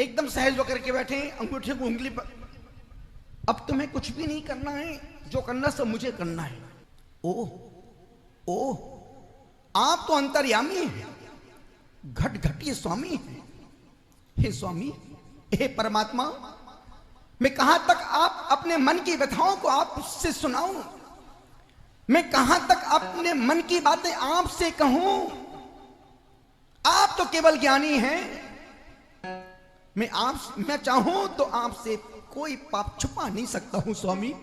एकदम सहज होकर के बैठे, अंगूठे को उंगली पर। अब तुम्हें कुछ भी नहीं करना है, जो करना सब मुझे करना है। ओ ओ आप तो अंतर्यामी हैं, घट घटी स्वामी हैं। हे स्वामी, हे परमात्मा, मैं कहां तक आप अपने मन की व्यथाओं को आपसे सुनाऊं? मैं कहां तक अपने मन की बातें आपसे कहूं? आप तो केवल ज्ञानी हैं। मैं चाहूं तो आपसे कोई पाप छुपा नहीं सकता हूं स्वामी।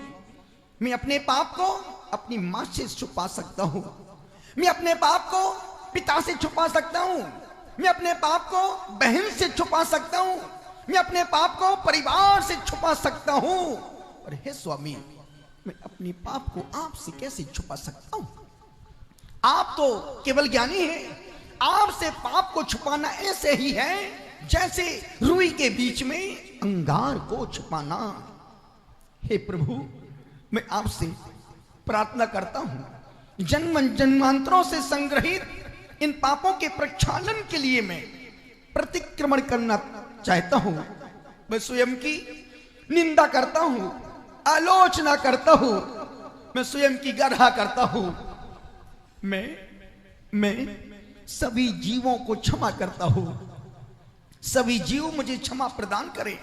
मैं अपने पाप को अपनी मां से छुपा सकता हूं, मैं अपने पाप को पिता से छुपा सकता हूं, मैं अपने पाप को बहन से छुपा सकता हूं, मैं अपने पाप को परिवार से छुपा सकता हूं। और हे स्वामी, मैं अपने पाप को आपसे कैसे छुपा सकता हूं? आप तो केवल ज्ञानी हैं। आपसे पाप को छुपाना ऐसे ही है जैसे रुई के बीच में अंगार को छुपाना। हे प्रभु, मैं आपसे प्रार्थना करता हूं, जन्म जन्मांतरों से संग्रहित इन पापों के प्रक्षालन के लिए मैं प्रतिक्रमण करना चाहता हूं। मैं स्वयं की निंदा करता हूं, आलोचना करता हूं, मैं स्वयं की गर्हा करता हूं। मैं सभी जीवों को क्षमा करता हूं। सभी जीव मुझे क्षमा प्रदान करें।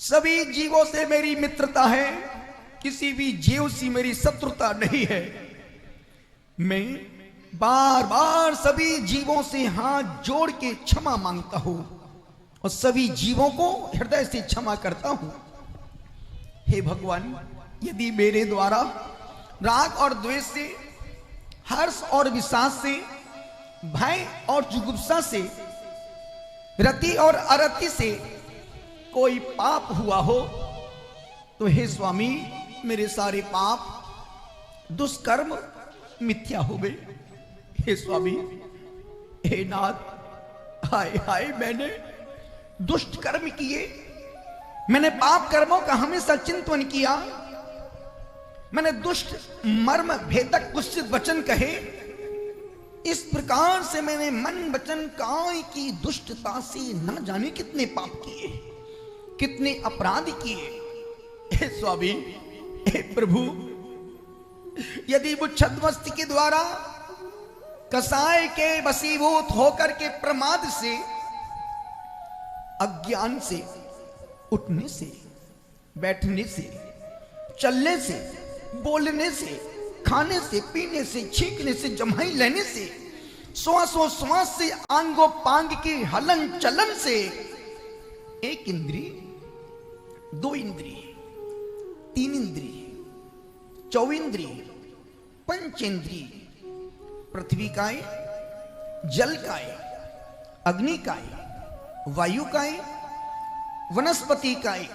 सभी जीवों से मेरी मित्रता है, किसी भी जीव से मेरी शत्रुता नहीं है। मैं बार बार सभी जीवों से हाथ जोड़ के क्षमा मांगता हूं और सभी जीवों को हृदय से क्षमा करता हूं। हे भगवान, यदि मेरे द्वारा राग और द्वेष से, हर्ष और विषाद से, भय और जुगुप्सा से, रति और अरति से कोई पाप हुआ हो तो हे स्वामी, मेरे सारे पाप दुष्कर्म मिथ्या हो गए। हे स्वामी, हे नाथ, हाय हाय, मैंने दुष्ट कर्म किए, मैंने पाप कर्मों का हमेशा चिंतन किया, मैंने दुष्ट मर्म भेदक कुत्सित वचन कहे। इस प्रकार से मैंने मन वचन काय की दुष्टता से न जाने कितने पाप किए, कितने अपराध किए। हे स्वामी, हे प्रभु, यदि वो छद्मस्ती के द्वारा कसाय के वशीभूत होकर के प्रमाद से, अज्ञान से, उठने से, बैठने से, चलने से, बोलने से, खाने से, पीने से, छींकने से, जमाई लेने से, श्वास से, आंगो पांग के हलन चलन से, एक इंद्रिय, दो इंद्रिय, तीन इंद्रिय, चौइंद्रिय, पंचेंद्रिय, पृथ्वी काय, जल काय, अग्नि काय, वायु काय, वनस्पति काय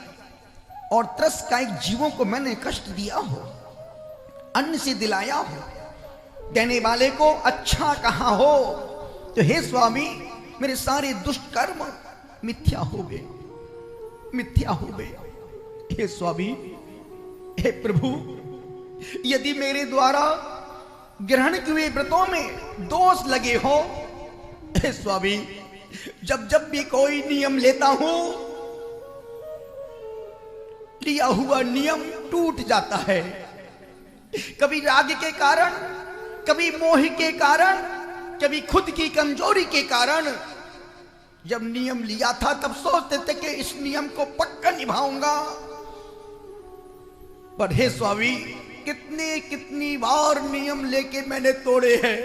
और त्रस काय जीवों को मैंने कष्ट दिया हो, अन्न से दिलाया हो, देने वाले को अच्छा कहा हो, तो हे स्वामी, मेरे सारे दुष्ट कर्म मिथ्या हो गए, मिथ्या हो गए। हे स्वामी, हे प्रभु, यदि मेरे द्वारा ग्रहण किए हुए व्रतों में दोष लगे हो, हे स्वामी, जब जब भी कोई नियम लेता हूं, लिया हुआ नियम टूट जाता है। कभी राग के कारण, कभी मोह के कारण, कभी खुद की कमजोरी के कारण। जब नियम लिया था तब सोचते थे कि इस नियम को पक्का निभाऊंगा, पर हे स्वामी, कितनी बार नियम लेके मैंने तोड़े हैं।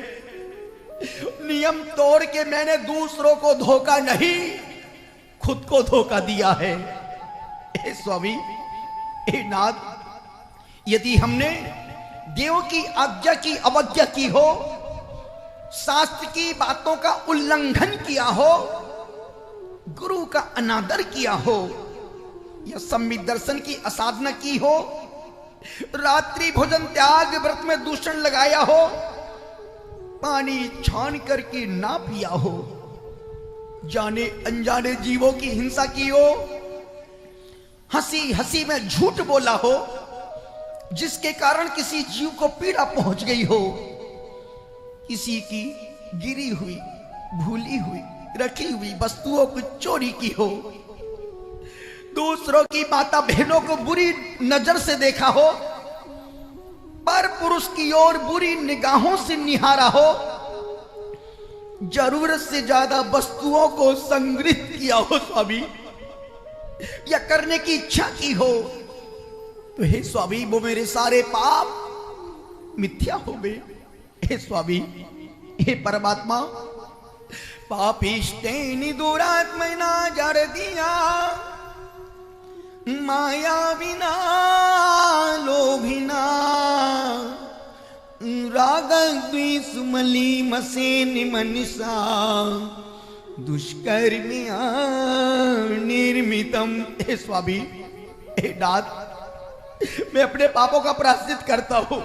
नियम तोड़ के मैंने दूसरों को धोखा नहीं, खुद को धोखा दिया है। हे स्वामी, हे नाथ, यदि हमने देव की आज्ञा की अवज्ञा की हो, शास्त्र की बातों का उल्लंघन किया हो, गुरु का अनादर किया हो, या सम्यक दर्शन की असाधना की हो, रात्रि भोजन त्याग व्रत में दूषण लगाया हो, पानी छान करके ना पिया हो, जाने अनजाने जीवों की हिंसा की हो, हंसी हंसी में झूठ बोला हो, जिसके कारण किसी जीव को पीड़ा पहुंच गई हो, किसी की गिरी हुई, भूली हुई, रखी हुई वस्तुओं को चोरी की हो, दूसरों की माता बहनों को बुरी नजर से देखा हो, पर पुरुष की ओर बुरी निगाहों से निहारा हो, जरूरत से ज्यादा वस्तुओं को संग्रहित किया हो स्वामी, या करने की इच्छा की हो, तो हे स्वामी वो मेरे सारे पाप मिथ्या हो गए। हे स्वामी, हे परमात्मा, पापिष्टेनि दुरात्मना जर दिया, माया विना लोभिना, राग द्वेष मलीमसेन मनीषा, दुष्कर्मिया निर्मितम। हे स्वामी, हे नाथ, मैं अपने पापों का प्रायश्चित करता हूं,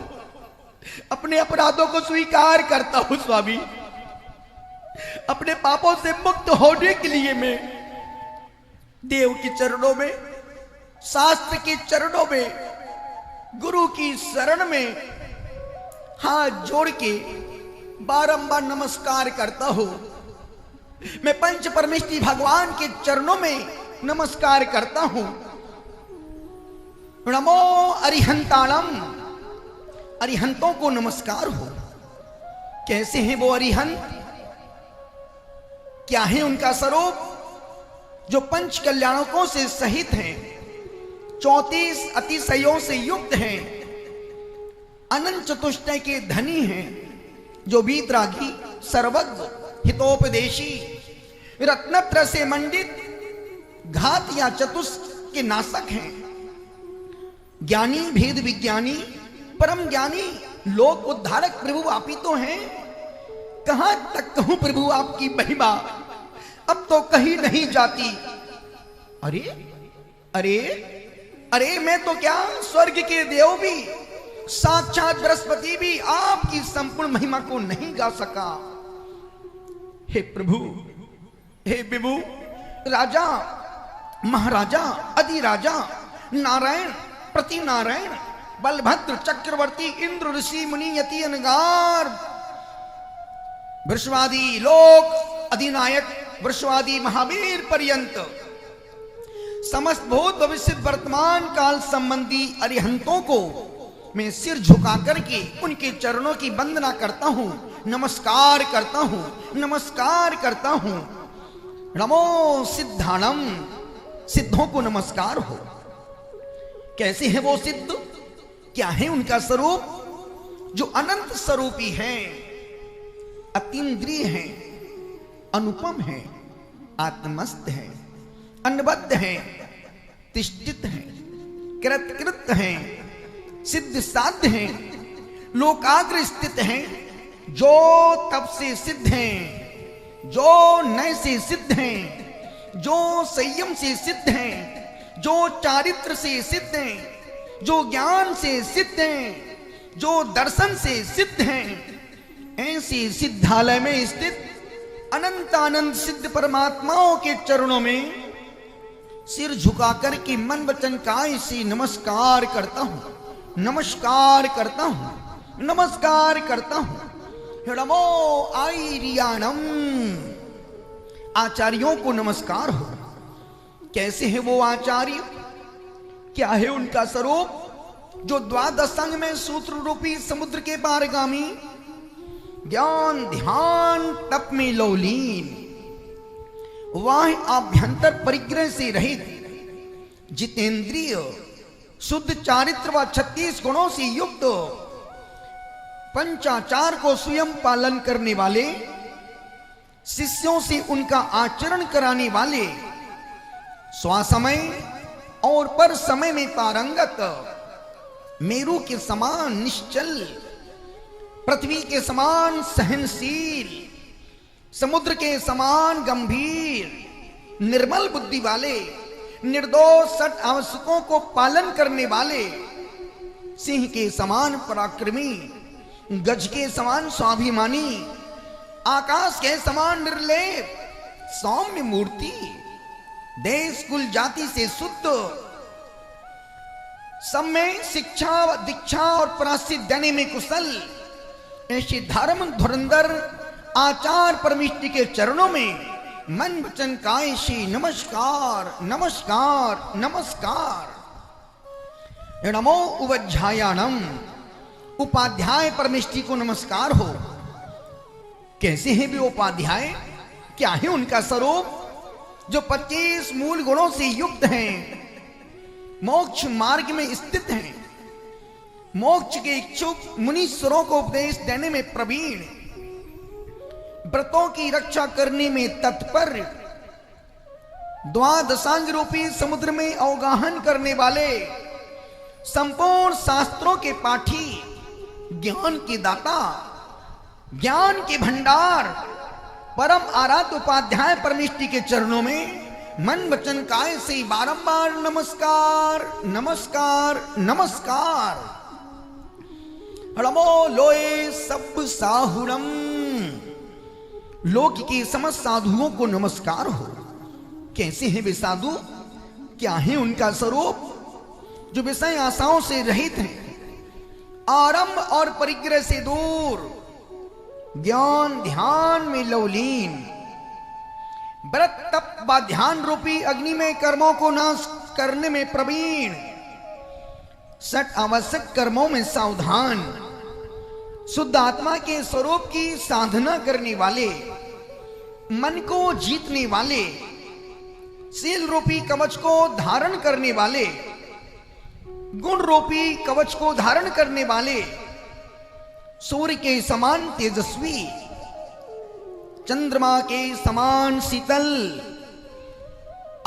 अपने अपराधों को स्वीकार करता हूं स्वामी। अपने पापों से मुक्त होने के लिए मैं देव के चरणों में, शास्त्र के चरणों में, गुरु की शरण में हाथ जोड़ के बारंबार नमस्कार करता हूं। मैं पंच परमेष्टि भगवान के चरणों में नमस्कार करता हूं। नमो अरिहंताणम, अरिहंतों को नमस्कार हो। कैसे हैं वो अरिहंत, क्या है उनका स्वरूप? जो पंच कल्याणकों से सहित हैं, 34 अतिशयों से युक्त हैं, अनंत चतुष्टय के धनी हैं, जो वीतरागी, सर्वज्ञ, हितोपदेशी, रत्नत्र से मंडित, घात या चतुष्ट के नाशक हैं, ज्ञानी, भेद विज्ञानी, परम ज्ञानी, लोक उद्धारक प्रभु आप ही तो हैं। कहां तक कहूं प्रभु आपकी महिमा, अब तो कहीं नहीं जाती। अरे अरे अरे, मैं तो क्या, स्वर्ग के देव भी, साक्षात बृहस्पति भी आपकी संपूर्ण महिमा को नहीं गा सका। हे प्रभु, हे विभु, राजा, महाराजा, अधिराजा, नारायण, प्रति नारायण, बलभद्र, चक्रवर्ती, इंद्र, ऋषि, मुनि, यति, अनगार, वृषवादी, लोक अधिनायक, वृषवादी, महावीर पर्यंत समस्त भूत भविष्य वर्तमान काल संबंधी अरिहंतों को मैं सिर झुका करके उनके चरणों की वंदना करता हूं, नमस्कार करता हूं, नमस्कार करता हूं। नमो सिद्धाणम, सिद्धों को नमस्कार हो। कैसे हैं वो सिद्ध, क्या है उनका स्वरूप? जो अनंत स्वरूपी हैं, अतीन्द्रिय हैं, अनुपम हैं, आत्मस्थ हैं, अन्नबद्ध हैं, तिष्ठित हैं, कृतकृत हैं, सिद्ध साध्य हैं, लोकाग्र स्थित हैं, जो तप से सिद्ध हैं, जो नय से सिद्ध हैं, जो संयम से सिद्ध हैं, जो चारित्र से सिद्ध हैं, जो ज्ञान से सिद्ध हैं, जो दर्शन से सिद्ध हैं। ऐसे सिद्धालय में स्थित अनंत आनंद सिद्ध परमात्माओं के चरणों में सिर झुकाकर के मन वचन काय से नमस्कार करता हूं, नमस्कार करता हूं, नमस्कार करता हूं। नमो आईरियाणम, आचार्यों को नमस्कार हो। कैसे है वो आचार्य, क्या है उनका स्वरूप? जो द्वादश अंग में सूत्र रूपी समुद्र के पारगामी, ज्ञान ध्यान तप में लौलीन, वह आभ्यंतर परिग्रह से रहित, जितेंद्रिय, शुद्ध चारित्र व 36 गुणों से युक्त, पंचाचार को स्वयं पालन करने वाले, शिष्यों से उनका आचरण कराने वाले, स्वासमय और पर समय में पारंगत, मेरु के समान निश्चल, पृथ्वी के समान सहनशील, समुद्र के समान गंभीर, निर्मल बुद्धि वाले, निर्दोष सठ आवश्यकों को पालन करने वाले, सिंह के समान पराक्रमी, गज के समान स्वाभिमानी, आकाश के समान निर्लेप, सौम्य मूर्ति, देश कुल जाति से शुद्ध, सब में शिक्षा दीक्षा और प्रायश्चित देने में कुशल, ऐसे धर्म धुरंधर आचार परमिष्टि के चरणों में मन वचन काय से नमस्कार नमस्कार नमस्कार। नमो उपाध्यायाणम, उपाध्याय परमेष्टि को नमस्कार हो। कैसे हैं वे उपाध्याय, क्या है उनका स्वरूप? जो 25 मूल गुणों से युक्त हैं, मोक्ष मार्ग में स्थित हैं, मोक्ष के इच्छुक मुनीश्वरों को उपदेश देने में प्रवीण, व्रतों की रक्षा करने में तत्पर, द्वादशांग रूपी समुद्र में अवगाहन करने वाले, संपूर्ण शास्त्रों के पाठी, ज्ञान के दाता, ज्ञान के भंडार, परम आराध्य उपाध्याय परमेष्टि के चरणों में मन वचन काय से बारंबार नमस्कार नमस्कार नमस्कार। नमो लोए सब साहुरम, लोक के समस्त साधुओं को नमस्कार हो। कैसे हैं वे साधु, क्या है उनका स्वरूप? जो विषय आशाओं से रहित हैं, आरंभ और परिग्रह से दूर, ज्ञान ध्यान में लवलीन, व्रत तप व ध्यान रूपी अग्नि में कर्मों को नाश करने में प्रवीण, सट आवश्यक कर्मों में सावधान, शुद्ध आत्मा के स्वरूप की साधना करने वाले, मन को जीतने वाले, शील रूपी कवच को धारण करने वाले, गुण रूपी कवच को धारण करने वाले, सूर्य के समान तेजस्वी, चंद्रमा के समान शीतल,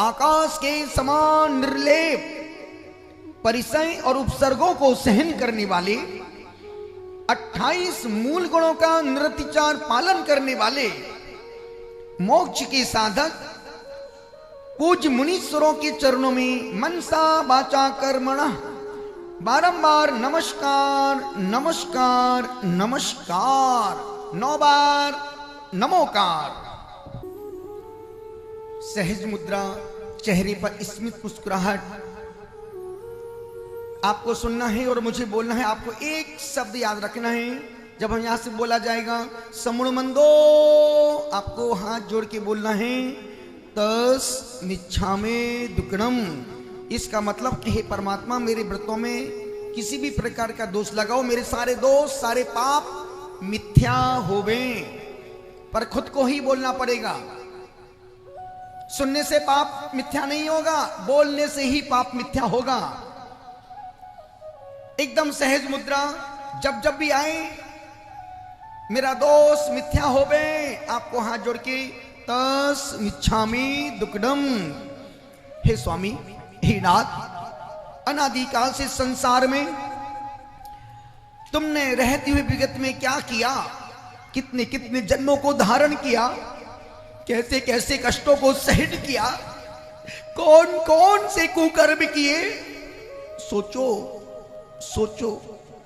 आकाश के समान निर्लेप, परिचय और उपसर्गों को सहन करने वाले, 28 मूल गुणों का निरतिचार पालन करने वाले, मोक्ष के साधक, पूज्य मुनीश्वरों के चरणों में मनसा वाचा कर्मणा बारंबार नमस्कार नमस्कार नमस्कार, 9 बार नमोकार। सहज मुद्रा, चेहरे पर स्मित मुस्कुराहट, आपको सुनना है और मुझे बोलना है। आपको एक शब्द याद रखना है। जब हम यहां से बोला जाएगा समुणमंदो, आपको हाथ जोड़ के बोलना है तस मिच्छामे दुक्कडम। इसका मतलब कि हे परमात्मा, मेरे व्रतों में किसी भी प्रकार का दोष लगाओ, मेरे सारे दोष सारे पाप मिथ्या होवे। पर खुद को ही बोलना पड़ेगा। सुनने से पाप मिथ्या नहीं होगा, बोलने से ही पाप मिथ्या होगा। एकदम सहज मुद्रा, जब जब भी आए मेरा दोष मिथ्या होवे, आपको हाथ जोड़ के तस मिच्छामि दुक्कडम। हे स्वामी, हे नाथ, अनादिकाल से संसार में तुमने रहते हुए विगत में क्या किया, कितने कितने जन्मों को धारण किया, कैसे कैसे कष्टों को सहन किया, कौन कौन से कुकर्म किए। सोचो सोचो,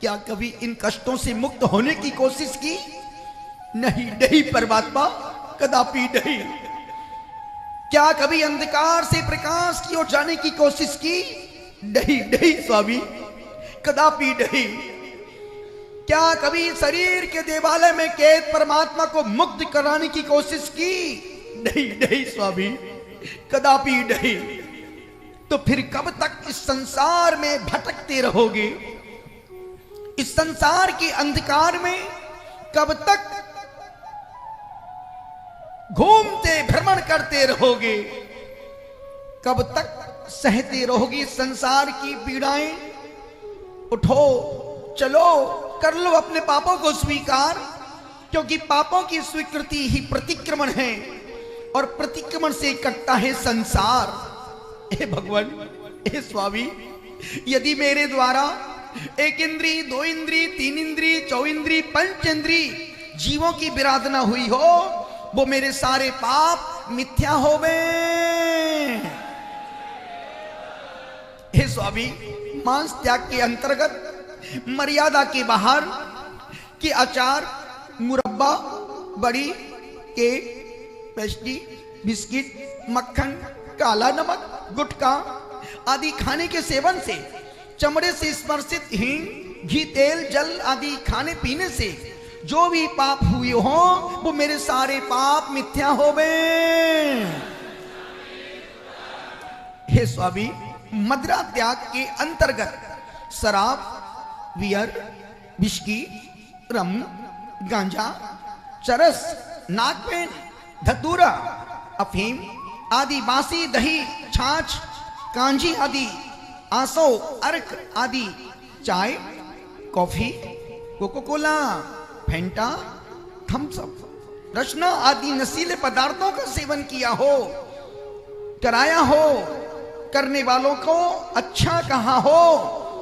क्या कभी इन कष्टों से मुक्त होने की कोशिश की? नहीं नहीं परमात्मा, कदापि नहीं। क्या कभी अंधकार से प्रकाश की ओर जाने की कोशिश की? नहीं नहीं स्वामी, कदापि नहीं। क्या कभी शरीर के देवालय में कैद परमात्मा को मुक्त कराने की कोशिश की? नहीं नहीं स्वामी, कदापि नहीं। तो फिर कब तक इस संसार में भटकते रहोगे? इस संसार के अंधकार में कब तक घूमते भ्रमण करते रहोगे? कब तक सहते रहोगे संसार की पीड़ाएं? उठो, चलो, कर लो अपने पापों को स्वीकार, क्योंकि पापों की स्वीकृति ही प्रतिक्रमण है और प्रतिक्रमण से कटता है संसार। हे भगवान, हे स्वामी, यदि मेरे द्वारा 1 इंद्री, 2 इंद्री, 3 इंद्री, 4 इंद्री, 5 इंद्री जीवों की विराधना हुई हो, वो मेरे सारे पाप मिथ्या होवे। हे स्वामी, मांस त्याग के अंतर्गत, मर्यादा के बाहर के अचार, मुरब्बा, बड़ी, केक, पेस्ट्री, बिस्किट, मक्खन, काला नमक, गुटखा आदि खाने के सेवन से, चमड़े से स्पर्शित हींग, घी, तेल, जल आदि खाने पीने से जो भी पाप हुए हो वो मेरे सारे पाप मिथ्या होवे। हे स्वामी, मदिरा त्याग के अंतर्गत शराब, बियर, विस्की, रम, गांजा, चरस, नागपेन, धतूरा, अफीम आदि, बासी दही, छाछ, कांजी आदि, आसो, अर्क आदि, चाय, कॉफी, कोको कोला, फेंटा, थम्स अप, रचना आदि नशीले पदार्थों का सेवन किया हो, कराया हो, करने वालों को अच्छा कहा हो,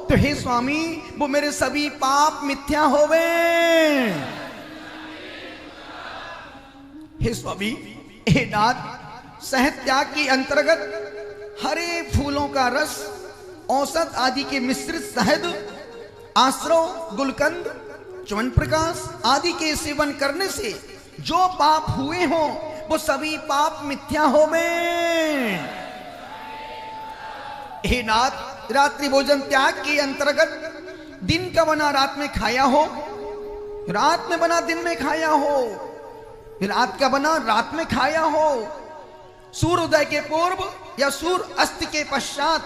तो हे स्वामी वो मेरे सभी पाप मिथ्या होवे। हे स्वामी, हे नाथ, शहद त्याग के अंतर्गत हरे फूलों का रस, औषध आदि के मिश्रित शहद, आश्रव, गुलकंद, च्यवन प्रकाश आदि के सेवन करने से जो पाप हुए हो वो सभी पाप मिथ्या होवे। हे नाथ, रात्रि भोजन त्याग के अंतर्गत दिन का बना रात में खाया हो, रात में बना दिन में खाया हो, रात का बना रात में खाया हो, सूर्योदय के पूर्व या सूर्य अस्त के पश्चात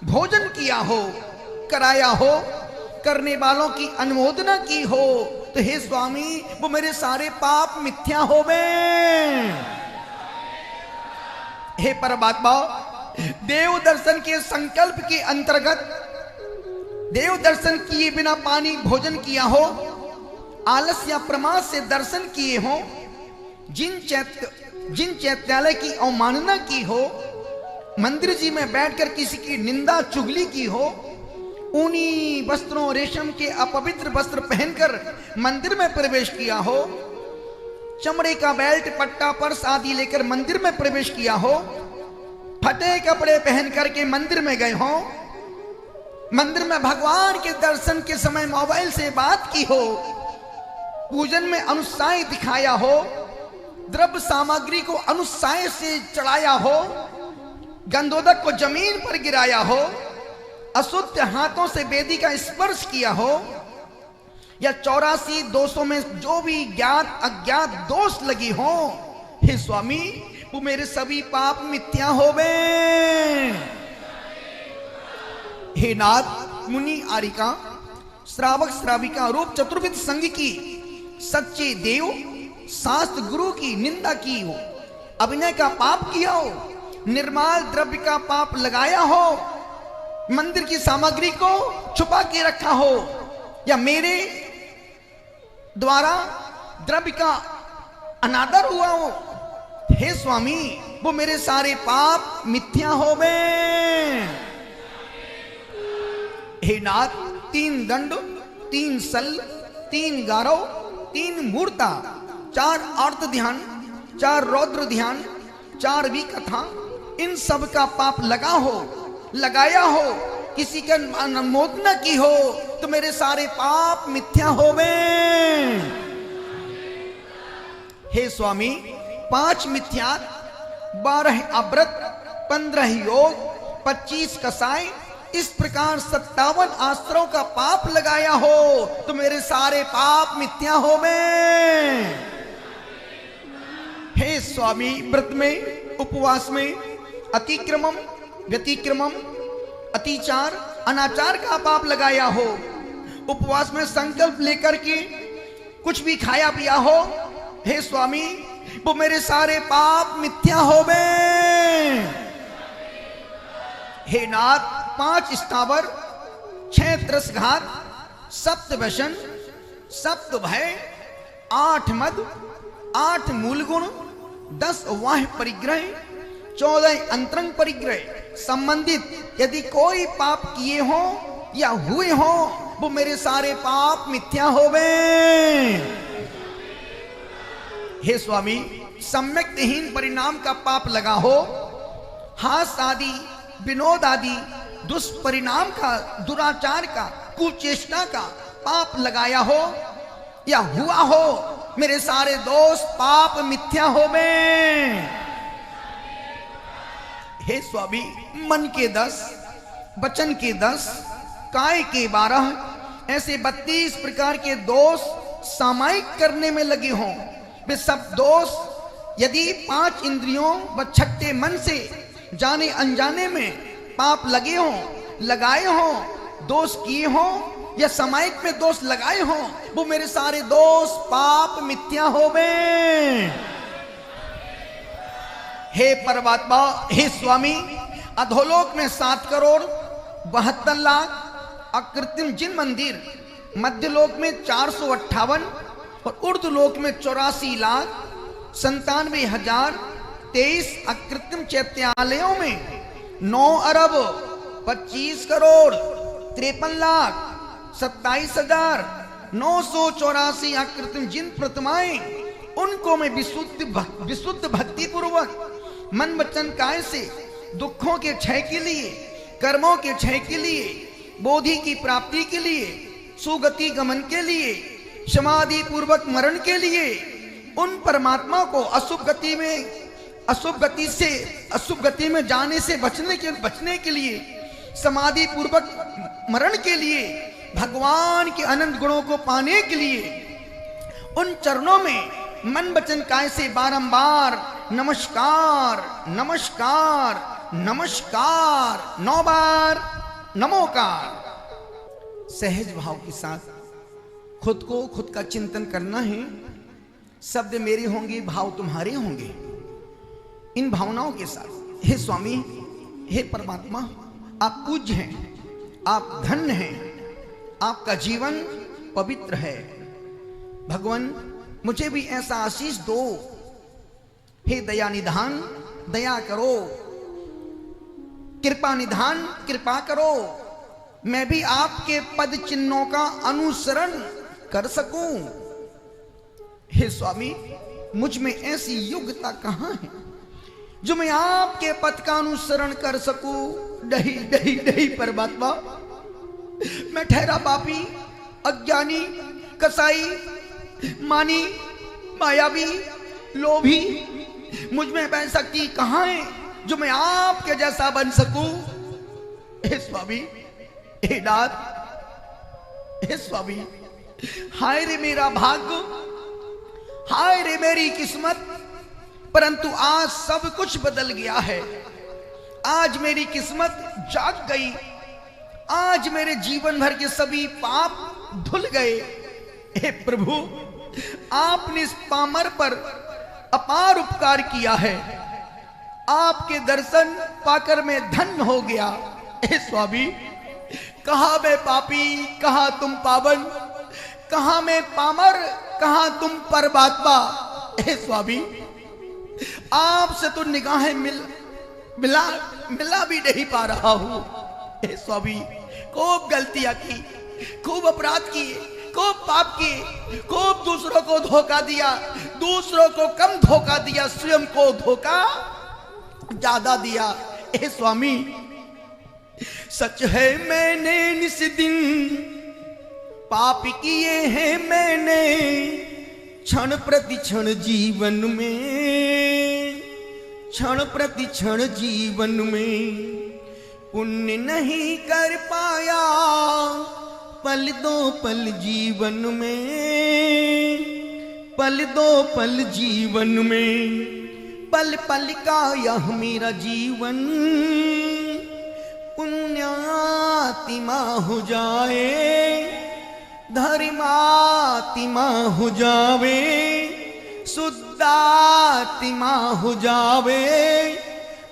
भोजन किया हो, कराया हो, करने वालों की अनुमोदना की हो, तो हे स्वामी वो मेरे सारे पाप मिथ्या होवे। हे परमात्मा, देव दर्शन के संकल्प के अंतर्गत देव दर्शन किए बिना पानी भोजन किया हो, आलस या प्रमाद से दर्शन किए हो, जिन चैत्यालय की अवमानना की हो, मंदिर जी में बैठकर किसी की निंदा चुगली की हो, ऊनी वस्त्रों रेशम के अपवित्र वस्त्र पहनकर मंदिर में प्रवेश किया हो, चमड़े का बेल्ट पट्टा पर्स आदि लेकर मंदिर में प्रवेश किया हो, फटे कपड़े पहन करके मंदिर में गए हो, मंदिर में भगवान के दर्शन के समय मोबाइल से बात की हो, पूजन में अनुत्साह दिखाया हो, द्रव्य सामग्री को अनुत्साह से चढ़ाया हो, गंधोदक को जमीन पर गिराया हो, अशुद्ध हाथों से वेदी का स्पर्श किया हो, या 84 दोषों में जो भी ज्ञात अज्ञात दोष लगी हो, हे स्वामी वो मेरे सभी पाप मिथ्या होवे। हे नाथ, मुनि आरिका, श्रावक श्राविका रूप चतुर्विध संघ की, सच्चे देव शास्त्र गुरु की निंदा की हो, अभिनय का पाप किया हो, निर्माल द्रव्य का पाप लगाया हो, मंदिर की सामग्री को छुपा के रखा हो, या मेरे द्वारा द्रव्य का अनादर हुआ हो, हे स्वामी वो मेरे सारे पाप मिथ्या होवे। हे नाथ, 3 दंड, 3 सल, 3 गारव, 3 मूर्ता, 4 अर्थ ध्यान, 4 रौद्र ध्यान, 4 भी कथा, इन सब का पाप लगाया हो, किसी का अनुमोदना की हो, तो मेरे सारे पाप मिथ्या होवे। हे स्वामी, 5 मिथ्या, 12 अव्रत, 15 योग, 25 कसाई, इस प्रकार 57 आश्रयों का पाप लगाया हो, तो मेरे सारे पाप मिथ्या होवे। हे स्वामी, व्रत में, उपवास में अतिक्रमम, व्यतिक्रमम, अतिचार, अनाचार का पाप लगाया हो, उपवास में संकल्प लेकर के कुछ भी खाया पिया हो, हे स्वामी वो मेरे सारे पाप मिथ्या होवे। हे नाथ, 5 स्थावर, 6 त्रसघात, 7 व्यसन, 7 भय, 8 मद, 8 मूल गुण, 10 वाह्य परिग्रह, 14 अंतरंग परिग्रह संबंधित यदि कोई पाप किए हो या हुए हो, वो मेरे सारे पाप मिथ्या होवे। हे स्वामी, सम्यक्तहीन परिणाम का पाप लगा हो, हास आदि, विनोद आदि दुष्परिणाम का, दुराचार का, कुचेष्टा का पाप लगाया हो या हुआ हो, मेरे सारे दोष पाप मिथ्या होवे। हे स्वामी, मन के 10, वचन के 10, काय के 12, ऐसे 32 प्रकार के दोष सामायिक करने में लगे हों, वे सब दोष यदि 5 इंद्रियों व छठे मन से जाने अनजाने में पाप लगे हों, लगाए हों, दोष किए हों या सामायिक में दोष लगाए हों, वो मेरे सारे दोष पाप मिथ्या होवे। हे परमात्मा, हे स्वामी, अधोलोक में 7 करोड़ 72 लाख अकृत्रिम जिन मंदिर, मध्यलोक में 458 और ऊर्ध्वलोक में 84 लाख 97,023 अकृत्रिम चैत्यालयों में 9 अरब 25 करोड़ 53 लाख 27,984 अकृत्रिम जिन प्रतिमाएं, उनको मैं विशुद्ध भक्ति पूर्वक मन वचन काय से दुखों के क्षय के लिए, कर्मों के क्षय के लिए, बोधि की प्राप्ति के लिए, सुगति गमन के लिए, समाधि पूर्वक मरण के लिए, उन परमात्मा को अशुभ गति में जाने से बचने के लिए, समाधि पूर्वक मरण के लिए, भगवान के अनंत गुणों को पाने के लिए, उन चरणों में मन वचन काय से बारंबार नमस्कार नमस्कार नमस्कार 9 बार नमोकार सहज भाव के साथ खुद का चिंतन करना है। शब्द मेरे होंगे, भाव तुम्हारे होंगे। इन भावनाओं के साथ, हे स्वामी, हे परमात्मा, आप पूज्य हैं, आप धन्य हैं, आपका जीवन पवित्र है। भगवान, मुझे भी ऐसा आशीष दो। हे दया निधान, दया करो, कृपा निधान, कृपा करो, मैं भी आपके पद चिन्हों का अनुसरण कर सकूं। हे स्वामी, मुझ में ऐसी योग्यता कहां है जो मैं आपके पद का अनुसरण कर सकूं। नहीं परमात्मा, मैं ठहरा पापी, अज्ञानी, कसाई, मानी, मायावी, लोभी। मुझ में वह शक्ति कहां है जो मैं आपके जैसा बन सकूं। हे स्वामी, हे नाथ, हे स्वामी, हाय रे मेरा भाग्य, हाय रे मेरी किस्मत। परंतु आज सब कुछ बदल गया है। आज मेरी किस्मत जाग गई। आज मेरे जीवन भर के सभी पाप धुल गए। हे प्रभु, आपने इस पामर पर अपार उपकार किया है। आपके दर्शन पाकर मैं धन्य हो गया। हे स्वामी, कहां मैं पापी, कहां तुम पावन, कहां मैं पामर, कहां तुम परमात्मा। हे स्वामी, आपसे तो निगाहें मिला भी नहीं पा रहा हूं। हे स्वामी, खूब गलतियां की, खूब अपराध किए, खूब पाप किए, खूब दूसरों को धोखा दिया, दूसरों को कम धोखा दिया, स्वयं को धोखा ज्यादा दिया। हे स्वामी, सच है मैंने निस दिन पाप किए हैं मैंने, क्षण प्रति क्षण जीवन में, क्षण प्रति क्षण जीवन में पुण्य नहीं कर पाया पल दो पल जीवन में, पल दो पल जीवन में, पल पल का यह मेरा जीवन पुण्यात्मा हो जाए, धर्मात्मा हो जावे, शुद्धात्मा हो जावे,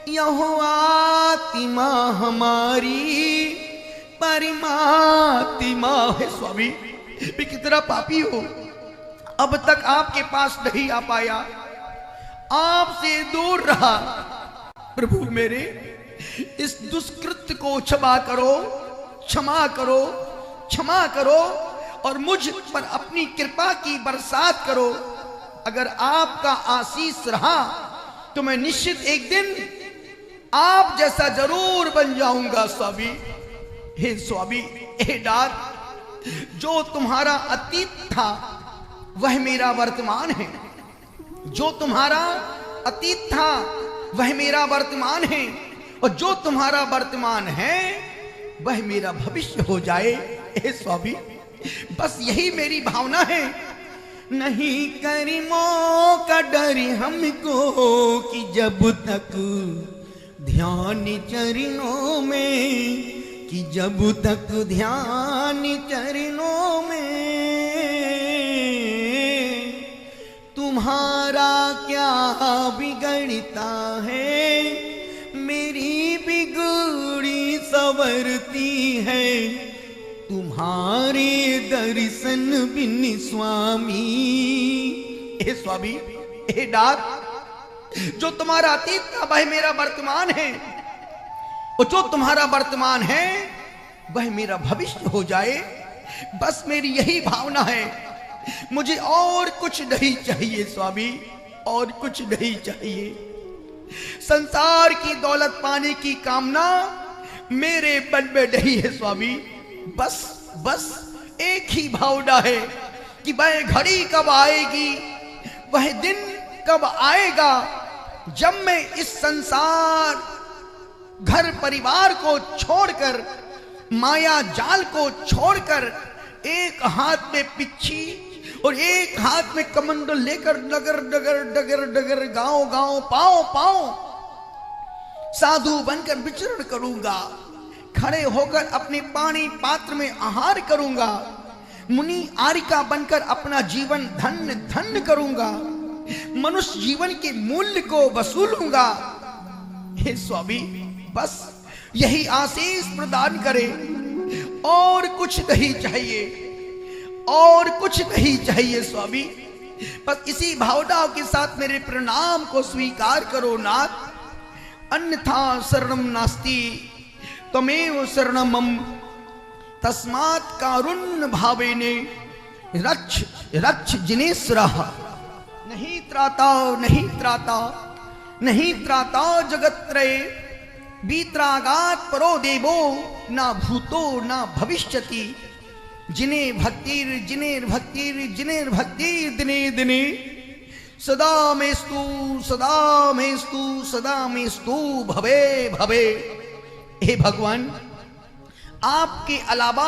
यह आत्मा हमारी परमात्मा। है स्वामी, मैं कितना पापी हो, अब तक आपके पास नहीं आ पाया, आपसे दूर रहा। प्रभु मेरे इस दुष्कृत्य को क्षमा करो, क्षमा करो, क्षमा करो और मुझ पर अपनी कृपा की बरसात करो। अगर आपका आशीष रहा तो मैं निश्चित एक दिन आप जैसा जरूर बन जाऊंगा स्वामी। हे स्वामी, हे नाथ, जो तुम्हारा अतीत था वह मेरा वर्तमान है, जो तुम्हारा अतीत था वह मेरा वर्तमान है, और जो तुम्हारा वर्तमान है वह मेरा भविष्य हो जाए। हे स्वामी, बस यही मेरी भावना है। नहीं कर्मों का डर हमको कि जब तक ध्यान चरणों में, कि जब तक ध्यान चरणों में, तुम्हारा क्या बिगड़ता है, मेरी बिगड़ी संवरती है, तुम्हारे दर्शन बिन स्वामी। हे स्वामी, हे नाथ, जो तुम्हारा अतीत था वह मेरा वर्तमान है, और जो तुम्हारा वर्तमान है वह मेरा भविष्य हो जाए, बस मेरी यही भावना है। मुझे और कुछ नहीं चाहिए स्वामी, और कुछ नहीं चाहिए। संसार की दौलत पाने की कामना मेरे मन में नहीं है स्वामी। बस बस एक ही भावना है कि वह घड़ी कब आएगी, वह दिन कब आएगा जब मैं इस संसार घर परिवार को छोड़कर, माया जाल को छोड़कर, एक हाथ में पिच्छी और एक हाथ में कमंडल लेकर डगर डगर डगर डगर गांव गांव पांव पांव साधु बनकर विचरण करूंगा। खड़े होकर अपने पानी पात्र में आहार करूंगा। मुनि आरिका बनकर अपना जीवन धन्य धन्य करूंगा। मनुष्य जीवन के मूल्य को वसूलूंगा। हे स्वामी, बस यही आशीष प्रदान करे, और कुछ नहीं चाहिए, और कुछ नहीं चाहिए स्वामी। बस इसी भावनाओं के साथ मेरे प्रणाम को स्वीकार करो नाथ। अन्यथा शरणम नास्ति त्वमेव शरणं मम, तस्मात् कारुण्य भावेने रक्ष रक्ष जिनेश्वरः। नहीं त्राता नहीं त्राता नहीं त्राता जगत्त्रये, वीतरागात् परो देवो ना भूतो ना भविष्यति। जिने भक्तिर जिनेर भक्तिर जिनेर भक्तिर दिने दिने, सदा मेस्तु सदा मेस्तु सदा मेस्तु भवे भवे। हे भगवान, आपके अलावा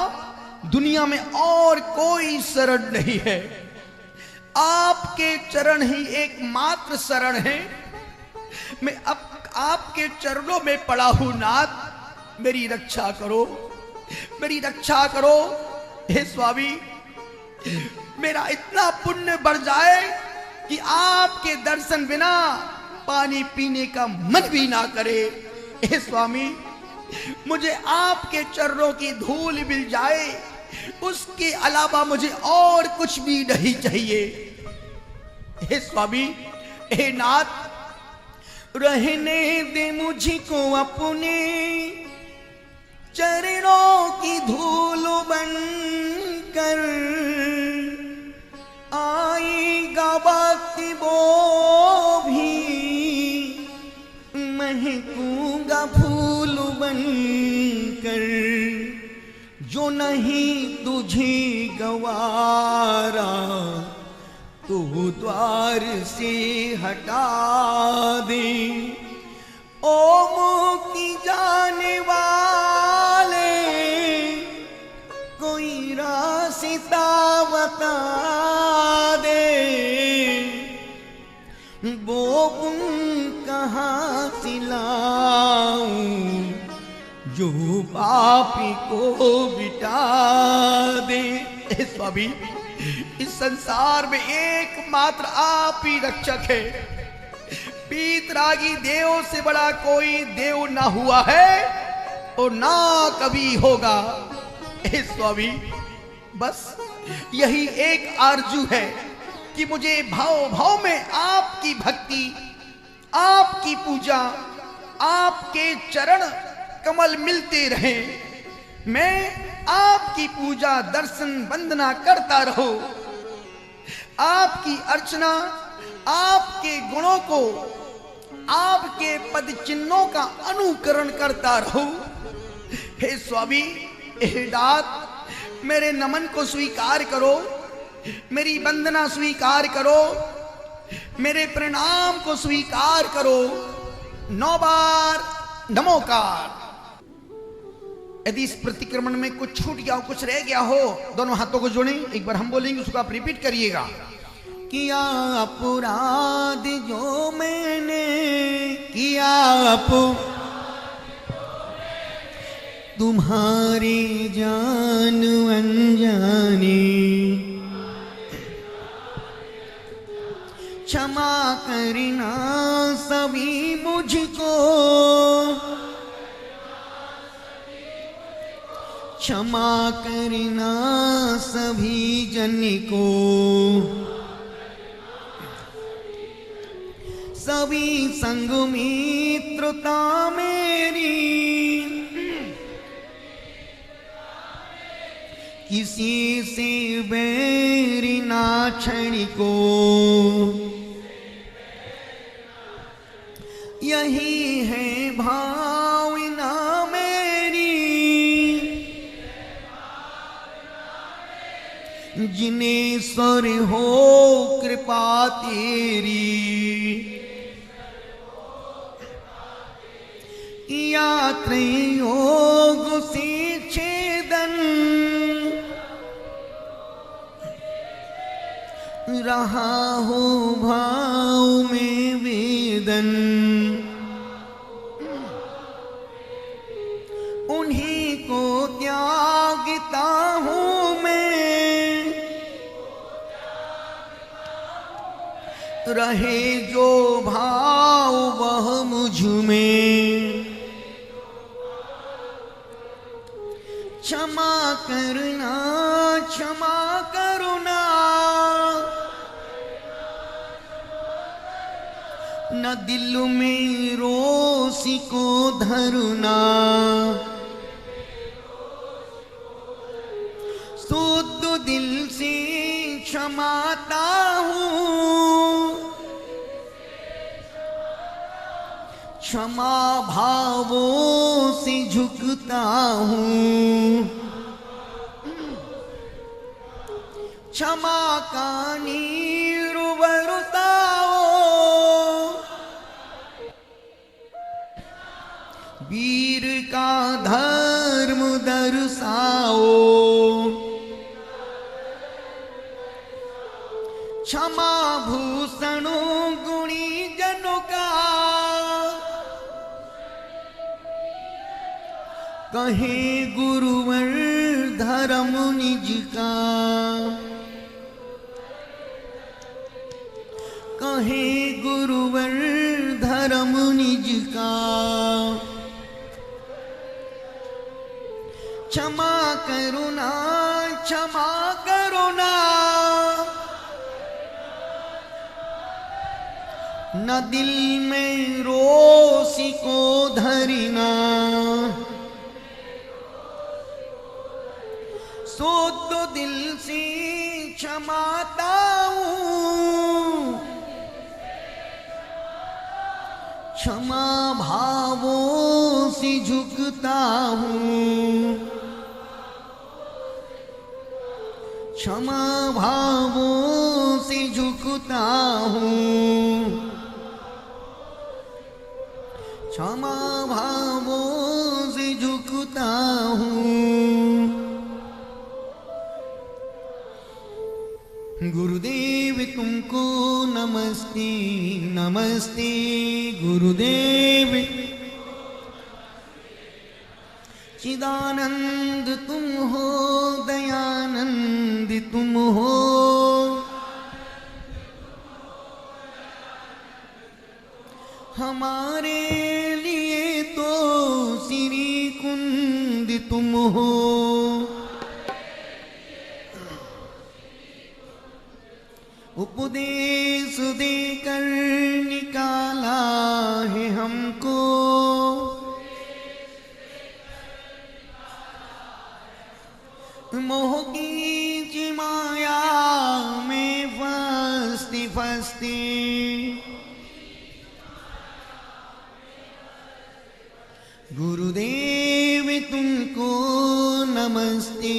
दुनिया में और कोई शरण नहीं है। आपके चरण ही एकमात्र शरण है। मैं अब आपके चरणों में पड़ा हूं नाथ, मेरी रक्षा करो, मेरी रक्षा करो। हे स्वामी, मेरा इतना पुण्य बढ़ जाए कि आपके दर्शन बिना पानी पीने का मन भी ना करे। हे स्वामी, मुझे आपके चरणों की धूल मिल जाए, उसके अलावा मुझे और कुछ भी नहीं चाहिए। हे स्वामी, हे नाथ, रहने दे मुझको अपने चरणों की धूल बनकर। आएगा वक्त वो भी महकूंगा फूल बनकर, जो नहीं तुझे गवारा तू द्वार से हटा दे। ओ मुक्ति जाने वाले, कोई रास्ता बता दे। वो कहाँ से लाऊं जो पापी को बिटा दे। स्वामी, इस संसार में एकमात्र आप ही रक्षक है। पीतरागी देव से बड़ा कोई देव ना हुआ है और ना कभी होगा। हे स्वामी, बस यही एक आरजू है कि मुझे भाव भाव में आपकी भक्ति, आपकी पूजा, आपके चरण कमल मिलते रहे। मैं आपकी पूजा दर्शन वंदना करता रहो, आपकी अर्चना, आपके गुणों को, आपके पद चिन्हों का अनुकरण करता रहो। हे स्वामी, हे नाथ, मेरे नमन को स्वीकार करो, मेरी वंदना स्वीकार करो, मेरे प्रणाम को स्वीकार करो। 9 बार नमोकार। यदि इस प्रतिक्रमण में कुछ छूट गया हो, कुछ रह गया हो, दोनों हाथों को जोड़ें। एक बार हम बोलेंगे, उसको आप रिपीट करिएगा। किया अपराध जो मैंने किया तुम्हारी जान अनजाने, क्षमा करना सभी मुझको, क्षमा करना सभी जन को, सभी संग मित्रता मेरी किसी से बैर ना क्षणिको, यही है भावना मेरी जिनेश्वर हो कृपा तेरी, किया त्रयोग से छेदन रहा हो भाव में वेदन, उन्हीं को त्यागता हूँ मैं, रहे जो भाव वह मुझ में, क्षमा करना क्षमा करुणा न दिल में रोसी को धरना, शुद्ध दिल से क्षमाता हूँ, क्षमा भावों से झुकता हूँ, क्षमा का नीर बरसाओ, वीर का धर्म दर्शाओ, क्षमा भूषणों गुणी जनों का, कहे गुरुवर धर्म निज का, कहे गुरुवर धर्म निज का, क्षमा करुणा क्षमा करुणा न दिल में रोसी को धरना, शुद्ध दिल से क्षमाता हूँ, क्षमा भावों से झुकता हूँ, क्षमा भावों से झुकता हूँ, क्षमा भावों से झुकता हूँ। गुरुदेव तुमको नमस्ते नमस्ते गुरुदेव, चिदानंद तुम हो दयानंद तुम हो, हमारे लिए तो श्री कुंद तुम हो, उपदेश देकर निकाला है हमको, मोह की माया में फंसते फंसते, गुरुदेव तुमको नमस्ते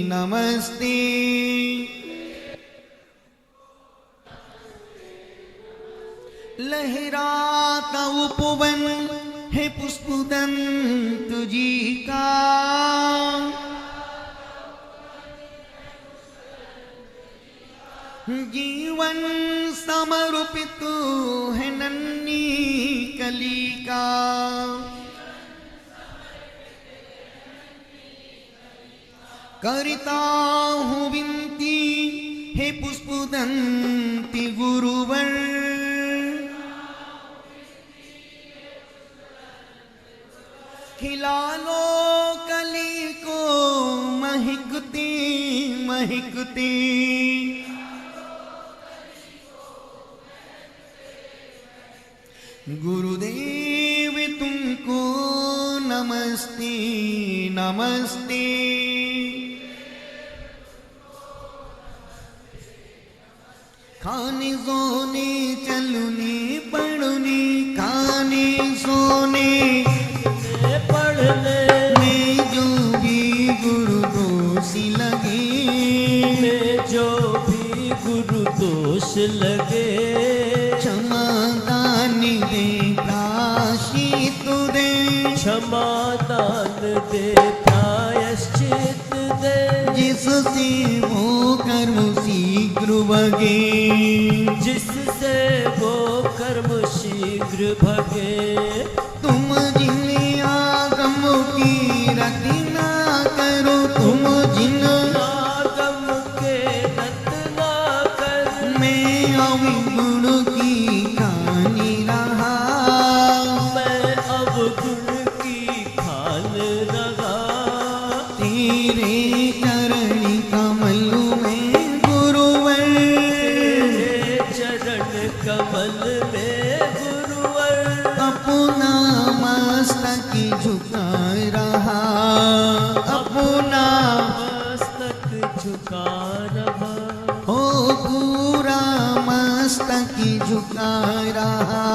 नमस्ते। लहराता उपवन है पुष्पदंत जी का, जीवन समर्पित है नन्ही कली का, करता हूँ विनती हे पुष्पदंती गुरुवर, खिला लो कली को महकती महकती, गुरुदेव तुमको नमस्ते नमस्ते। खाने सोने चलने पढ़ने, खाने सोने पढ़ने में जो भी गुरु दोषी लगे, में जो भी गुरु दोष लगे, क्षमा दान दे प्रायश्चित दे, क्षमा दान दे प्रायश्चित दे, जिससे वो कर्म शीघ्र भगे, जिससे वो कर्म शीघ्र भगे। तुम जिन आगम की रचना करो, तुम जिन आगम के रत्ना कर, मैं अवगुण की खानी रहा, मैं अवगुण की खान रहा, तेरे चरण कमल में गुरुवर, तेरे चरण कमल में गुरुवर, अपना मस्तक झुका रहा, अपना मस्तक झुका रहा, हो पूरा मस्तक झुका रहा,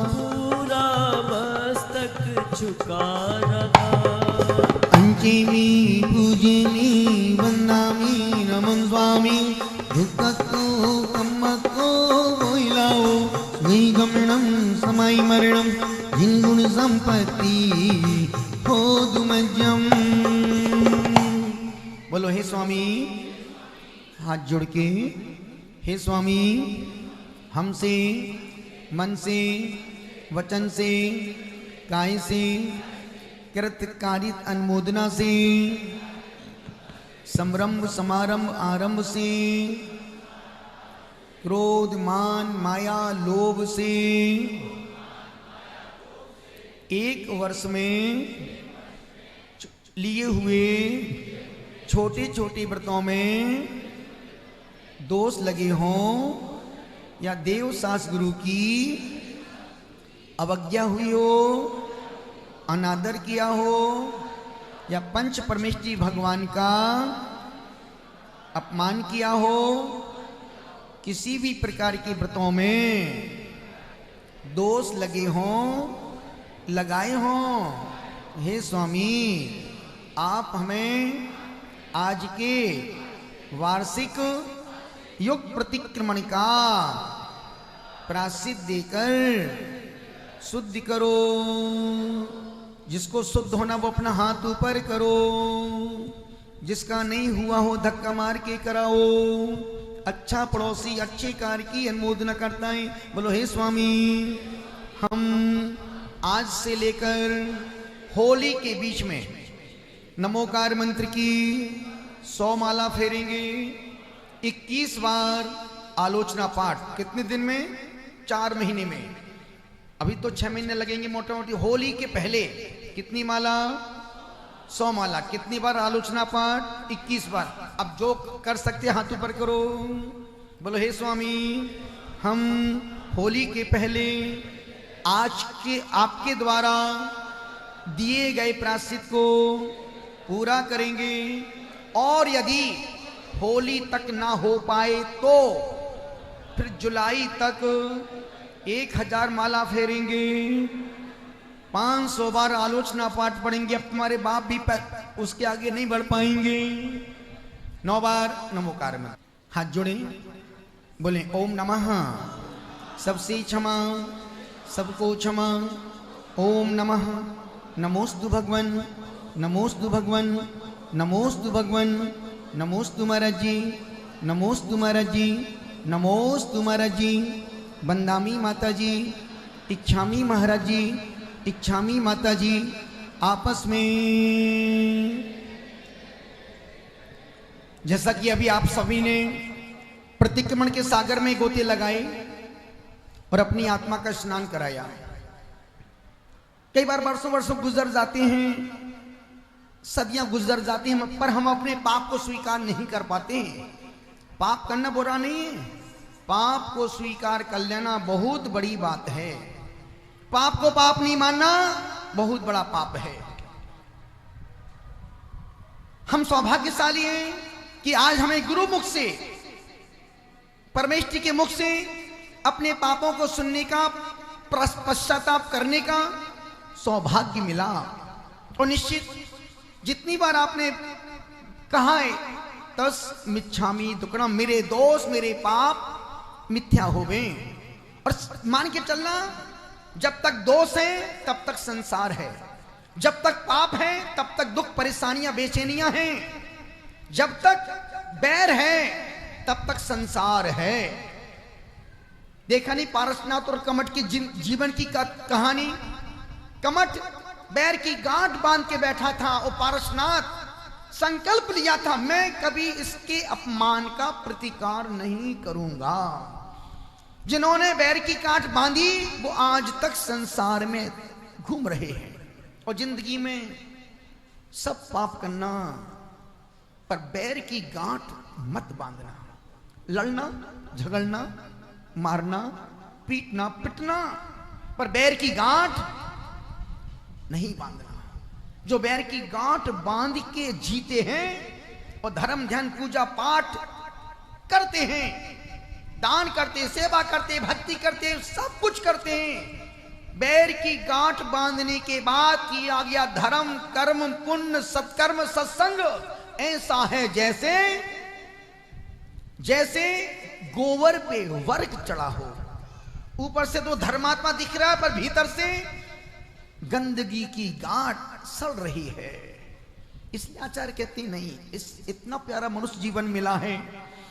पूरा मस्तक झुका रहा। अंचिमी पूजनी वंदामी नमन स्वामी, दुःखको कम्मको बोइलाओ, स्वीगमनम समाई मरणम, जिनगुण संपत्ति हो दुमज्जम। बोलो हे स्वामी, हाथ जोड़ के, हे स्वामी, हमसे मन से वचन से काय से कृत कारित अनुमोदना से, संरंभ समारंभ आरंभ से, क्रोध मान माया लोभ से, एक वर्ष में लिए हुए छोटे छोटे व्रतों में दोष लगे हों, या देव सास गुरु की अवज्ञा हुई हो, अनादर किया हो, या पंच परमेष्ठी भगवान का अपमान किया हो, किसी भी प्रकार के व्रतों में दोष लगे हों, लगाए हों, हे स्वामी आप हमें आज के वार्षिक युग प्रतिक्रमण का प्रायश्चित देकर शुद्ध करो। जिसको शुद्ध होना वो अपना हाथ ऊपर करो, जिसका नहीं हुआ हो धक्का मार के कराओ। अच्छा पड़ोसी अच्छे कार्य की अनुमोदना करता है। बोलो हे स्वामी, हम आज से लेकर होली के बीच में नमोकार मंत्र की 100 माला फेरेंगे, 21 बार आलोचना पाठ। कितने दिन में? 4 महीने में। अभी तो 6 महीने लगेंगे मोटा मोटी। होली के पहले कितनी माला? 100 माला। कितनी बार आलोचना पाठ? 21 बार। अब जो कर सकते हाथ ऊपर करो। बोलो हे स्वामी, हम होली के पहले आज के आपके द्वारा दिए गए प्रायश्चित को पूरा करेंगे, और यदि होली तक ना हो पाए तो फिर जुलाई तक 1000 माला फेरेंगे, 500 बार आलोचना पाठ पढ़ेंगे। अब तुम्हारे बाप भी उसके आगे नहीं बढ़ पाएंगे। 9 बार नमोकार में हाथ जोड़े, बोले ओम नमः। सबसे क्षमा, सबको क्षमा। ओम नमः। नमोस्तु भगवन, नमोस्तु भगवन, नमोस्तु भगवन, नमोस्तु महाराज जी, नमोस्तु महाराज जी, नमोस्तु महाराज जी, बंदामी माता जी, इच्छामी महाराज जी, इच्छामी माता जी। आपस में जैसा कि अभी आप सभी ने प्रतिक्रमण के सागर में गोते लगाए और अपनी आत्मा का स्नान कराया। कई बार वर्षों वर्षों गुजर जाते हैं, सदियां गुजर जाती हैं, पर हम अपने पाप को स्वीकार नहीं कर पाते हैं। पाप करना बुरा नहीं है, पाप को स्वीकार कर लेना बहुत बड़ी बात है। पाप को पाप नहीं मानना बहुत बड़ा पाप है। हम सौभाग्यशाली हैं कि आज हमें गुरु मुख से, परमेष्ठी के मुख से अपने पापों को सुनने का, पश्चाताप करने का सौभाग्य मिला। और निश्चित जितनी बार आपने कहा है तस मिच्छामी दुक्कड़म, मेरे दोष मेरे पाप मिथ्या हो गए। और मान के चलना, जब तक दोष है तब तक संसार है, जब तक पाप है तब तक दुख परेशानियां बेचैनियां हैं, जब तक बैर है तब तक संसार है। देखा नहीं पारसनाथ और कमठ की जीवन की कहानी? कमठ बैर की गांठ बांध के बैठा था और पारसनाथ संकल्प लिया था, मैं कभी इसके अपमान का प्रतिकार नहीं करूंगा। जिन्होंने बैर की गांठ बांधी वो आज तक संसार में घूम रहे हैं। और जिंदगी में सब पाप करना, पर बैर की गांठ मत बांधना। लड़ना, झगड़ना, मारना, पीटना, पिटना, पर बैर की गांठ नहीं बांधना। जो बैर की गांठ बांध के जीते हैं और धर्म ध्यान पूजा पाठ करते हैं, दान करते, सेवा करते, भक्ति करते, सब कुछ करते हैं, बैर की गांठ बांधने के बाद किया गया धर्म, कर्म, पुण्य, सत्कर्म, सत्संग ऐसा है जैसे जैसे गोबर पे वर्ग चढ़ा हो। ऊपर से तो धर्मात्मा दिख रहा है, पर भीतर से गंदगी की गांठ सड़ रही है। इसलिए आचार्य कहते नहीं, इतना प्यारा मनुष्य जीवन मिला है,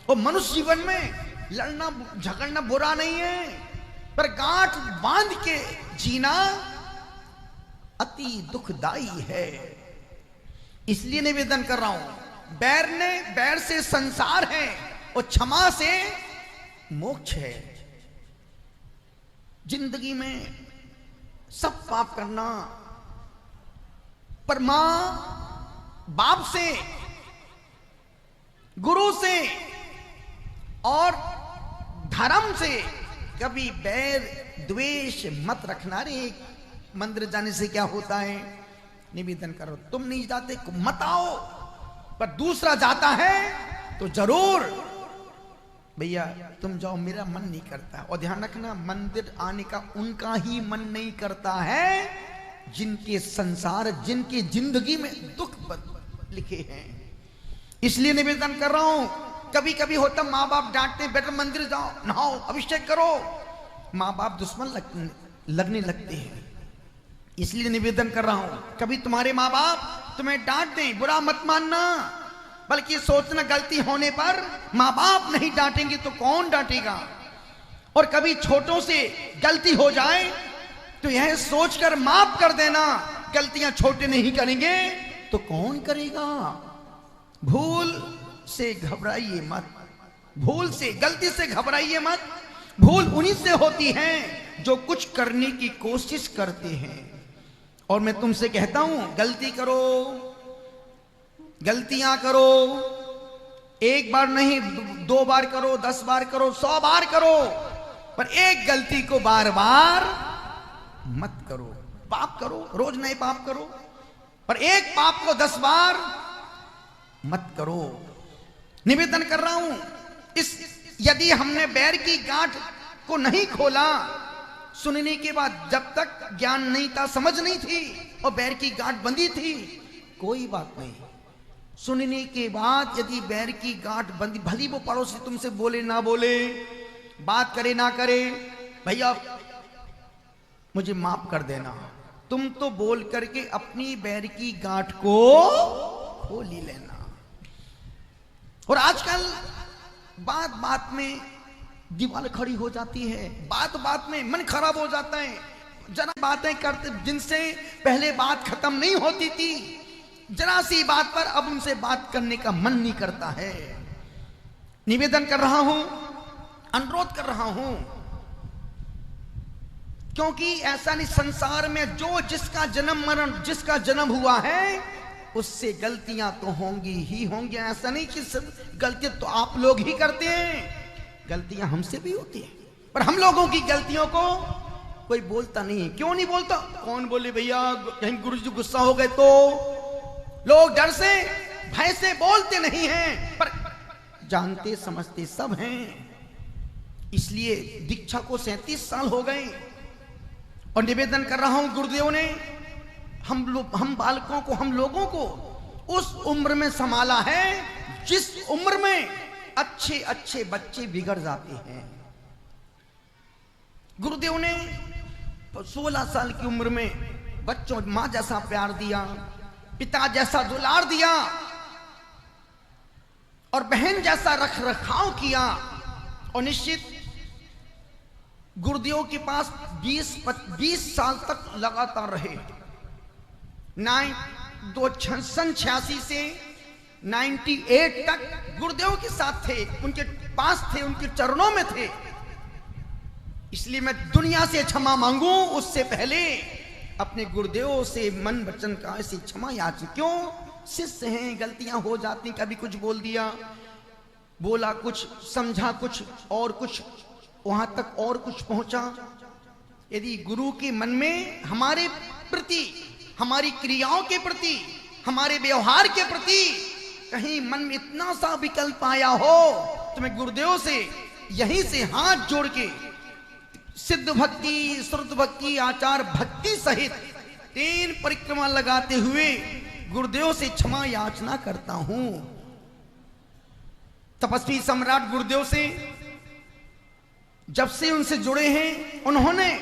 और मनुष्य जीवन में लड़ना झगड़ना बुरा नहीं है, पर गांठ बांध के जीना अति दुखदाई है। इसलिए निवेदन कर रहा हूं, बैर से संसार है और क्षमा से मोक्ष है। जिंदगी में सब पाप करना, पर मां बाप से, गुरु से और धर्म से कभी बैर द्वेष मत रखना। रे मंदिर जाने से क्या होता है? निवेदन करो, तुम नहीं जाते मत आओ, पर दूसरा जाता है तो जरूर भैया तुम जाओ, मेरा मन नहीं करता। और ध्यान रखना, मंदिर आने का उनका ही मन नहीं करता है जिनके संसार, जिनकी जिंदगी में दुख लिखे हैं। इसलिए निवेदन कर रहा हूं, कभी कभी होता माँ बाप डांटते, बेटा मंदिर जाओ, नहाओ, अभिषेक करो, माँ बाप दुश्मन लगने लगते हैं। इसलिए निवेदन कर रहा हूं, कभी तुम्हारे माँ बाप तुम्हें डांट दें, बुरा मत मानना, बल्कि सोचना गलती होने पर माँ बाप नहीं डांटेंगे तो कौन डांटेगा। और कभी छोटों से गलती हो जाए तो यह सोचकर माफ कर देना, गलतियां छोटे नहीं करेंगे तो कौन करेगा। भूल से घबराइए मत, भूल से, गलती से घबराइए मत। भूल उन्हीं से होती है जो कुछ करने की कोशिश करते हैं। और मैं तुमसे कहता हूं, गलती करो, गलतियां करो, एक बार नहीं 2 बार करो, 10 बार करो, 100 बार करो, पर एक गलती को बार बार मत करो। पाप करो, रोज नए पाप करो, पर एक पाप को 10 बार मत करो। निवेदन कर रहा हूं, यदि हमने बैर की गांठ को नहीं खोला, सुनने के बाद जब तक ज्ञान नहीं था, समझ नहीं थी और बैर की गांठ बंधी थी, कोई बात नहीं। सुनने के बाद यदि बैर की गांठ बंदी, भली वो पड़ोसी तुमसे बोले ना बोले, बात करे ना करे, भैया मुझे माफ कर देना, तुम तो बोल करके अपनी बैर की गांठ को खोल ही लेना। और आजकल बात बात में दीवार खड़ी हो जाती है, बात बात में मन खराब हो जाता है, जरा बातें करते जिनसे पहले बात खत्म नहीं होती थी, जरा सी बात पर अब उनसे बात करने का मन नहीं करता है। निवेदन कर रहा हूं, अनुरोध कर रहा हूं, क्योंकि ऐसा नहीं, संसार में जो जिसका जन्म मरण जिसका जन्म हुआ है उससे गलतियां तो होंगी ही होंगी। ऐसा नहीं कि सब गलतियां तो आप लोग ही करते हैं, गलतियां हमसे भी होती हैं, पर हम लोगों की गलतियों को कोई बोलता नहीं। क्यों नहीं बोलता? कौन बोले भैया कहीं गुरु जी गुस्सा हो गए तो? लोग डर से भय से बोलते नहीं हैं, पर जानते समझते सब हैं। इसलिए दीक्षा को 37 साल हो गए और निवेदन कर रहा हूं, गुरुदेव ने हम बालकों को, हम लोगों को उस उम्र में संभाला है जिस उम्र में अच्छे अच्छे बच्चे बिगड़ जाते हैं। गुरुदेव ने 16 साल की उम्र में बच्चों मां जैसा प्यार दिया, पिता जैसा दुलार दिया और बहन जैसा रख रखाव किया। और निश्चित गुरुदेव के पास 20 साल तक लगातार रहे। 86 से 98 तक गुरुदेव के साथ थे, उनके पास थे, उनके चरणों में थे। इसलिए मैं दुनिया से क्षमा मांगू उससे पहले अपने गुरुदेव से मन वचन का ऐसी क्षमा याचना। क्यों? शिष्य हैं, गलतियां हो जाती, कभी कुछ बोल दिया, बोला कुछ, समझा कुछ और कुछ, वहां तक और कुछ पहुंचा। यदि गुरु के मन में हमारे प्रति, हमारी क्रियाओं के प्रति, हमारे व्यवहार के प्रति कहीं मन में इतना सा विकल्प आया हो तो मैं गुरुदेव से यहीं से हाथ जोड़ के सिद्ध भक्ति, श्रुत भक्ति, आचार भक्ति सहित 3 परिक्रमा लगाते हुए गुरुदेव से क्षमा याचना करता हूं। तपस्वी सम्राट गुरुदेव से जब से उनसे जुड़े हैं, उन्होंने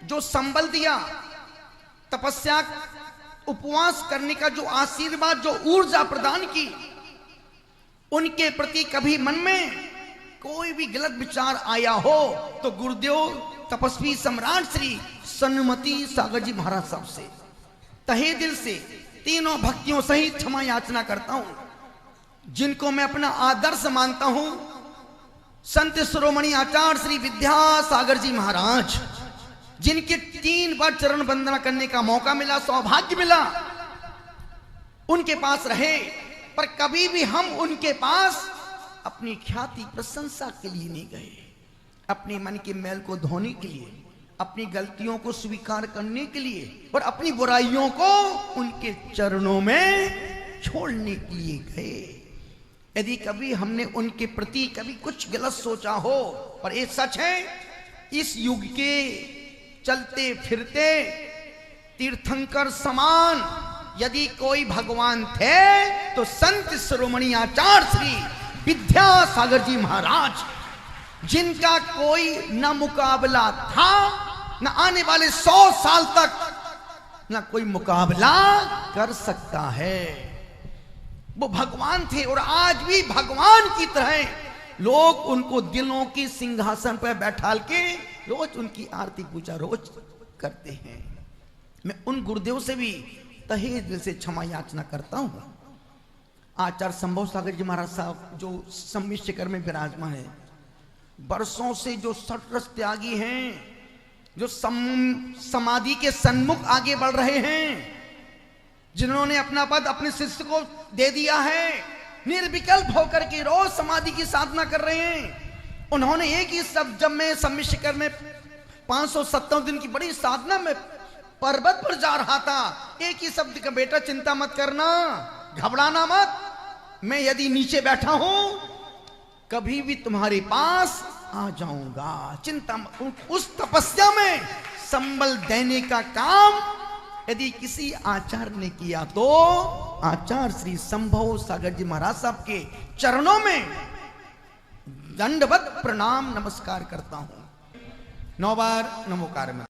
जो संबल दिया, तपस्या उपवास करने का जो आशीर्वाद, जो ऊर्जा प्रदान की, उनके प्रति कभी मन में कोई भी गलत विचार आया हो तो गुरुदेव तपस्वी सम्राट श्री सन्मति सागर जी महाराज साहब से तहे दिल से तीनों भक्तियों सहित क्षमा याचना करता हूं, जिनको मैं अपना आदर्श मानता हूं। संत शिरोमणि आचार्य श्री विद्यासागर जी महाराज, जिनके 3 बार चरण वंदना करने का मौका मिला, सौभाग्य मिला, उनके पास रहे, पर कभी भी हम उनके पास अपनी ख्याति प्रशंसा के लिए नहीं गए, अपने मन के मैल को धोने के लिए, अपनी गलतियों को स्वीकार करने के लिए और अपनी बुराइयों को उनके चरणों में छोड़ने के लिए गए। यदि कभी हमने उनके प्रति कभी कुछ गलत सोचा हो, पर ये सच है, इस युग के चलते फिरते तीर्थंकर समान यदि कोई भगवान थे तो संत शिरोमणि आचार्य श्री विद्यासागर जी महाराज, जिनका कोई न मुकाबला था, न आने वाले 100 साल तक न कोई मुकाबला कर सकता है। वो भगवान थे और आज भी भगवान की तरह लोग उनको दिलों की सिंहासन पर बैठाल के रोज उनकी आरती पूजा रोज करते हैं। मैं उन गुरुदेव से भी तहे दिल से क्षमा याचना करता हूं। आचार्य संभव सागर जी महाराज साहब जो सम्मिश्र शिखर में विराजमान है, वर्षों से जो सटरस त्यागी हैं, जो समाधि के सन्मुख आगे बढ़ रहे हैं, जिन्होंने अपना पद अपने शिष्य को दे दिया है, निर्विकल्प होकर के रोज समाधि की साधना कर रहे हैं। उन्होंने एक ही शब्द, जब मैं सम्मिश्र शिखर में 557 दिन की बड़ी साधना में पर्वत पर जा रहा था, एक ही शब्द का, बेटा चिंता मत करना, घबराना मत, मैं यदि नीचे बैठा हूं कभी भी तुम्हारे पास आ जाऊंगा, चिंता मत। उस तपस्या में संबल देने का काम यदि किसी आचार्य ने किया तो आचार्य श्री संभव सागर जी महाराज साहब के चरणों में दंडवत प्रणाम नमस्कार करता हूं। 9 बार नमोकार में।